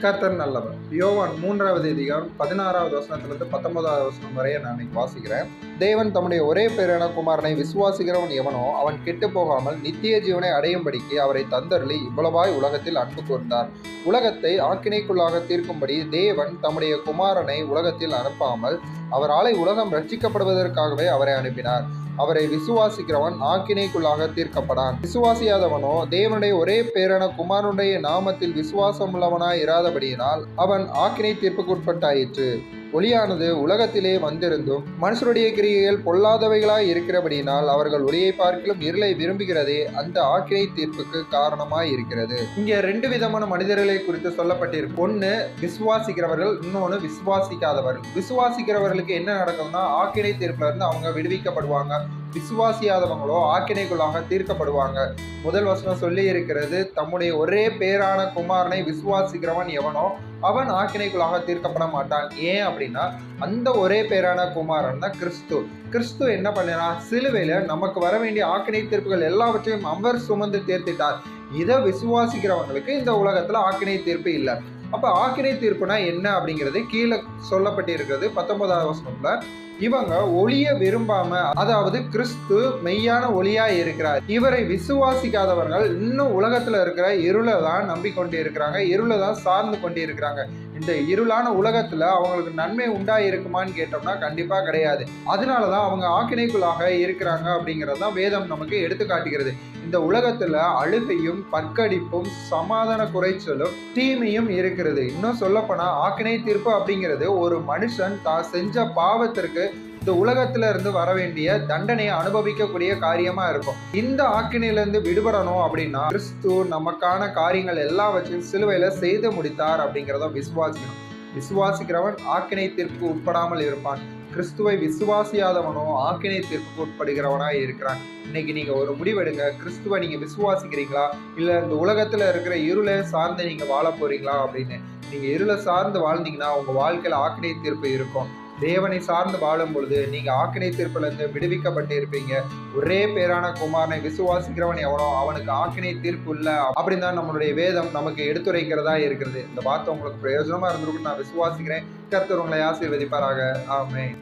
கர்த்தர் நல்லவர். யோவான் 3வது அதிகாரம் 16வது வசனத்திலிருந்து 19வது வசனம் வரைய நான் இன்னைக்கு வாசிக்கிறேன். தேவன் தம்முடைய ஒரே பேரான குமாரனை விசுவாசிக்கிறவன் எவனோ அவன் கெட்டு போகாமல் நித்திய ஜீவனை அடையும்படிக்கு அவரை தந்தருளி இவ்வளவாய் உலகத்தில் அன்பு கூர்ந்தார். உலகத்தை ஆக்கினைக்குள்ளாக தீர்க்கும்படி தேவன் தம்முடைய குமாரனை உலகத்தில் அனுப்பாமல் அவராலே உலகம் ரட்சிக்கப்படுவதற்காகவே அவரை அனுப்பினார். அவரை விசுவாசிக்கிறவன் ஆக்கினைக்குள்ளாக தீர்க்கப்படான். விசுவாசியாதவனோ தேவனுடைய ஒரே பேரான குமாரனுடைய நாமத்தில் விசுவாசம் உள்ளவனாய் இராதபடியினால் அவன் ஆக்கினை தீர்ப்புக்குட்பட்டாயிற்று. ஒளியானது உலகத்திலே வந்திருந்தும் மனுஷருடைய கிரியைகள் பொல்லாதவைகளாய் இருக்கிறபடியினால் அவர்கள் ஒளியை பார்க்கிலும் இருளை விரும்புகிறதே அந்த ஆக்கினை தீர்ப்புக்கு காரணமாய் இருக்கிறது. இங்க 2 விதமான மனிதர்களை குறித்து சொல்லப்பட்டிருக்கு. ஒன்னு விசுவாசிக்கிறவர்கள், இன்னொன்னு விசுவாசிக்காதவர்கள். விசுவாசிக்கிறவர்களுக்கு என்ன நடக்கும்னா ஆக்கினை தீர்ப்புல இருந்து அவங்க விடுவிக்கப்படுவாங்க. விசுவாசியாதவங்களோ ஆக்கினைக்குள்ளாக தீர்க்கப்படுவாங்க. முதல் வசனம் சொல்லி இருக்கிறது, தம்முடைய ஒரே பேரான குமாரனை விசுவாசிக்கிறவன் எவனோ அவன் ஆக்கினைக்குள்ளாக தீர்க்கப்பட மாட்டான். ஏன் அப்படின்னா அந்த ஒரே பேரான குமாரன் தான் கிறிஸ்து. கிறிஸ்து என்ன பண்ணினா சிலுவையில நமக்கு வர வேண்டிய ஆக்கினை தீர்ப்புகள் எல்லாவற்றையும் அவர் சுமந்து தீர்த்திட்டார். இதை விசுவாசிக்கிறவங்களுக்கு இந்த உலகத்துல ஆக்கினை தீர்ப்பு இல்லை. அப்ப ஆக்கினை தீர்ப்புனா என்ன அப்படிங்கிறது கீழே சொல்லப்பட்டிருக்கிறது 19வது வசனத்துல. இவங்க ஒளிய விரும்பாம, அதாவது கிறிஸ்து மெய்யான ஒளியா இருக்கிறார், இவரை விசுவாசிக்காதவர்கள் இன்னும் உலகத்துல இருக்கிற இருளை தான் நம்பிக்கொண்டு இருக்கிறாங்க, இருளை தான் சார்ந்து கொண்டு இருக்கிறாங்க. இந்த இருளான உலகத்துல அவங்களுக்கு நன்மை உண்டா இருக்குமான்னு கேட்டோம்னா கண்டிப்பா கிடையாது. அதனாலதான் அவங்க ஆக்கினைக்குள்ளாக இருக்கிறாங்க அப்படிங்கறதான் வேதம் நமக்கு எடுத்து காட்டுகிறது. இந்த உலகத்துல அழுகையும் பற்கடிப்பும் சமாதான குறைச்சலும் தீமையும் இருக்கிறது. இன்னும் சொல்லப்போனா ஆக்கினை தீர்ப்பு அப்படிங்கிறது ஒரு மனுஷன் தான் செஞ்ச பாவத்திற்கு இந்த உலகத்துல இருந்து வர வேண்டிய தண்டனையை அனுபவிக்கக்கூடிய காரியமா இருக்கும். இந்த ஆக்கினையிலிருந்து விடுபடணும் அப்படின்னா கிறிஸ்து நமக்கான காரியங்கள் எல்லாவற்றையும் சிலுவையில செய்து முடித்தார் அப்படிங்கிறத விசுவாசிக்கணும். விசுவாசிக்கிறவன் ஆக்கினை தீர்ப்புக்கு உட்படாமல் இருப்பான். கிறிஸ்துவை விசுவாசியாதவனோ ஆக்கினை தீர்ப்புக்கு உட்படுகிறவனாய் இருக்கிறான். இன்னைக்கு நீங்க ஒரு முடிவெடுங்க. கிறிஸ்துவை நீங்க விசுவாசிக்கிறீங்களா, இல்ல இந்த உலகத்துல இருக்கிற இருளை சார்ந்து நீங்க வாழ போறீங்களா அப்படின்னு. நீங்க இருளை சார்ந்து வாழ்ந்தீங்கன்னா உங்க வாழ்க்கையில ஆக்கினை தீர்ப்பு இருக்கும். தேவனை சார்ந்து வாழும் பொழுது நீங்க ஆக்கினை தீர்ப்புல இருந்து விடுவிக்கப்பட்டு இருப்பீங்க. ஒரே பேரான குமாரனை விசுவாசிக்கிறவன் எவனோ அவனுக்கு ஆக்கினை தீர்ப்பு இல்லை அப்படின்னு தான் நம்மளுடைய வேதம் நமக்கு எடுத்துரைக்கிறதா இருக்கிறது. இந்த வார்த்தை உங்களுக்கு பிரயோஜனமா இருந்திருக்கும் நான் விசுவாசிக்கிறேன். கர்த்தர் உங்களை ஆசீர்வதிப்பாராக. ஆமென்.